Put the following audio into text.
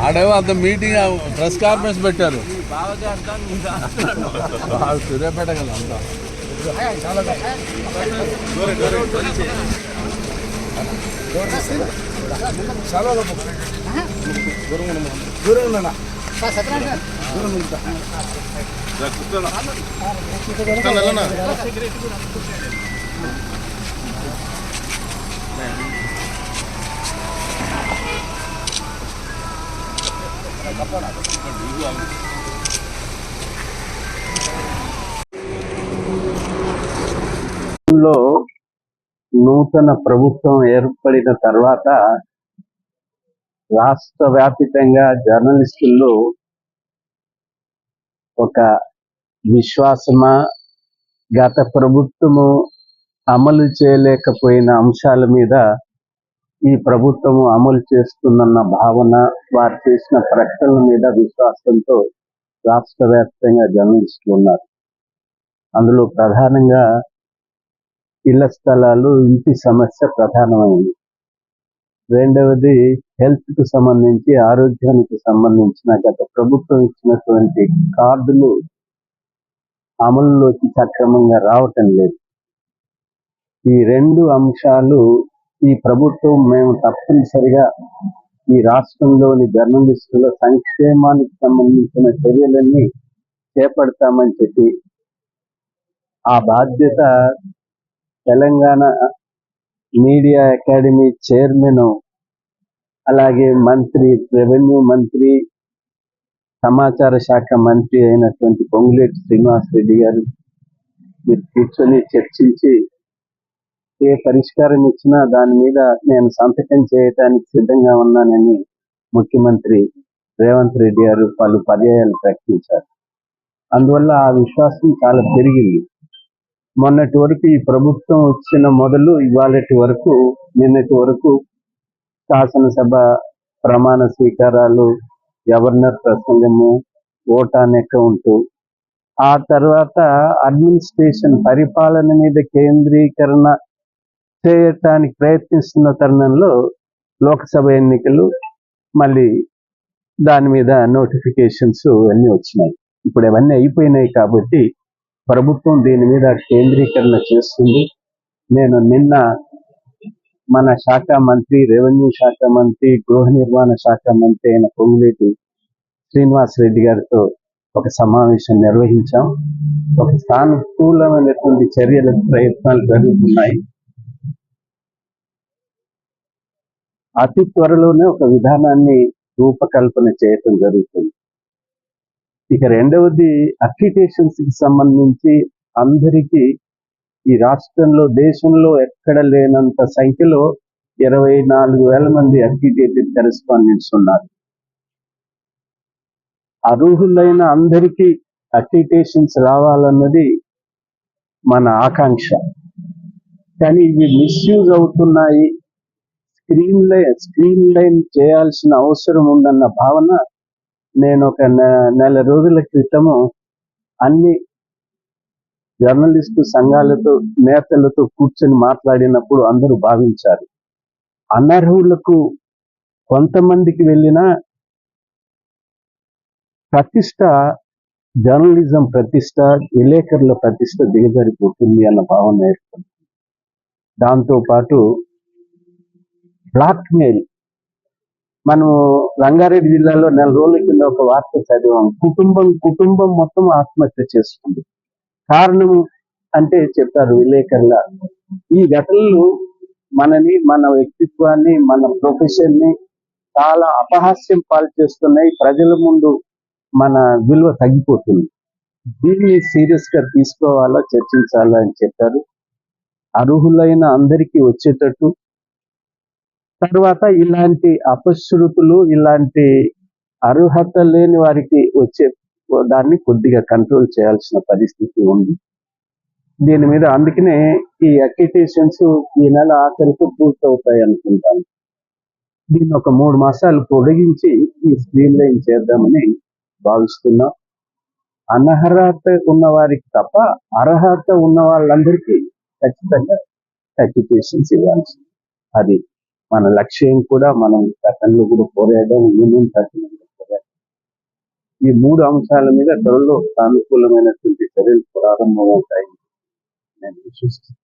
ఆడేమో అంత meeting press conference పెట్టారు. సూర్యాపేట కదా అంతా. లో నూతన ప్రభుత్వం ఏర్పడిన తర్వాత రాష్ట్ర వ్యాప్తంగా జర్నలిస్టుల్లో ఒక విశ్వాసమా, గత ప్రభుత్వము అమలు చేయలేకపోయిన అంశాల మీద ఈ ప్రభుత్వము అమలు చేస్తుందన్న భావన, వారు చేసిన ప్రకటనల మీద విశ్వాసంతో రాష్ట్ర వ్యాప్తంగా జర్నలిస్టులు ఉన్నారు. అందులో ప్రధానంగా ఇళ్ల స్థలాలు, ఇంటి సమస్య ప్రధానమైంది. రెండవది హెల్త్కు సంబంధించి, ఆరోగ్యానికి సంబంధించిన గత ప్రభుత్వం ఇచ్చినటువంటి కార్డులు అమలులోకి సక్రమంగా రావటం లేదు. ఈ రెండు అంశాలు ఈ ప్రభుత్వం మేము తప్పనిసరిగా ఈ రాష్ట్రంలోని జర్నలిస్టుల సంక్షేమానికి సంబంధించిన చర్యలన్నీ చేపడతామని చెప్పి ఆ బాధ్యత తెలంగాణ మీడియా అకాడమీ చైర్మన్, అలాగే మంత్రి, రెవెన్యూ మంత్రి, సమాచార శాఖ మంత్రి అయినటువంటి పొంగులేటి శ్రీనివాసరెడ్డి గారు మీరు కూర్చొని చర్చించి ఏ పరిష్కారం ఇచ్చినా దాని మీద నేను సంతకం చేయడానికి సిద్ధంగా ఉన్నానని ముఖ్యమంత్రి రేవంత్ రెడ్డి గారు పలు పర్యాయాలు ప్రకటించారు. అందువల్ల ఆ విశ్వాసం చాలా పెరిగింది. మొన్నటి వరకు ఈ ప్రభుత్వం వచ్చిన మొదలు ఇవాళటి వరకు, నిన్నటి వరకు శాసనసభ ప్రమాణ స్వీకారాలు, గవర్నర్ ప్రసంగము, ఓట్ ఆన్ అకౌంట్, ఆ తర్వాత అడ్మినిస్ట్రేషన్ పరిపాలన మీద కేంద్రీకరణ చేయటానికి ప్రయత్నిస్తున్న తరుణంలో లోక్సభ ఎన్నికలు, మళ్ళీ దాని మీద నోటిఫికేషన్స్ అన్నీ వచ్చినాయి. ఇప్పుడు అవన్నీ అయిపోయినాయి కాబట్టి ప్రభుత్వం దీని మీద కేంద్రీకరణ చేస్తుంది. నేను నిన్న మన శాఖ మంత్రి, రెవెన్యూ శాఖ మంత్రి, గృహ నిర్మాణ శాఖ మంత్రి అయిన పొంగులేటి శ్రీనివాసరెడ్డి గారితో ఒక సమావేశం నిర్వహించాం. ఒక సానుకూలమైనటువంటి చర్యల ప్రయత్నాలు జరుగుతున్నాయి. అతి త్వరలోనే ఒక విధానాన్ని రూపకల్పన చేయటం జరుగుతుంది. ఇక రెండవది అక్రిడేషన్స్ కి సంబంధించి అందరికీ ఈ రాష్ట్రంలో, దేశంలో ఎక్కడ లేనంత సంఖ్యలో 24,000 మంది అక్రిడేటెడ్ కరెస్పాండెంట్స్ ఉన్నారు. అర్హులైన అందరికీ అక్రిడేషన్స్ రావాలన్నది మన ఆకాంక్ష. కానీ ఇవి మిస్యూజ్ అవుతున్నాయి, స్క్రీన్ లైన్ చేయాల్సిన అవసరం ఉందన్న భావన నేను ఒక నెల రోజుల క్రితము అన్ని జర్నలిస్టు సంఘాలతో, నేతలతో కూర్చొని మాట్లాడినప్పుడు అందరూ భావించారు, అనర్హులకు కొంతమందికి వెళ్ళిన ప్రతిష్ట, జర్నలిజం ప్రతిష్ట, విలేకరుల ప్రతిష్ట దిగజారిపోతుంది అన్న భావన ఏర్పడింది. దాంతోపాటు బ్లాక్మెయిల్, మనం రంగారెడ్డి జిల్లాలో నెల రోజుల కింద ఒక వార్త చదివాం. కుటుంబం మొత్తం ఆత్మహత్య చేసుకుంది. కారణం అంటే చెప్పారు విలేకరుల, ఈ ఘటనలు మనని, మన వ్యక్తిత్వాన్ని, మన ప్రొఫెషన్ ని చాలా అపహాస్యం పాలు చేస్తున్నాయి. ప్రజల ముందు మన విలువ తగ్గిపోతుంది. దీన్ని సీరియస్ గా తీసుకోవాలా, చర్చించాలా అని చెప్పారు. అర్హులైన అందరికీ వచ్చేటట్టు, తర్వాత ఇలాంటి అపశృతులు, ఇలాంటి అర్హత లేని వారికి వచ్చే దాన్ని కొద్దిగా కంట్రోల్ చేయాల్సిన పరిస్థితి ఉంది. దీని మీద అందుకనే ఈ అక్రిడేషన్స్ ఈ నెల ఆఖరికి పూర్తవుతాయి అనుకుంటాను. దీన్ని ఒక 3 మాసాలు పొడిగించి ఈ స్క్రీన్ లైన్ చేద్దామని భావిస్తున్నాం. అనర్హత ఉన్న వారికి తప్ప అర్హత ఉన్న వాళ్ళందరికీ ఖచ్చితంగా అక్రిడేషన్స్ ఇవ్వాల్సింది. అది మన లక్ష్యం కూడా మనం గతంలో కూడా పోరాడడం, యూనియన్ తరఫున కూడా పోరాడడం. ఈ 3 అంశాల మీద త్వరలో సానుకూలమైనటువంటి చర్యలు ప్రారంభమవుతాయి నేను విశ్వసిస్తున్నాను.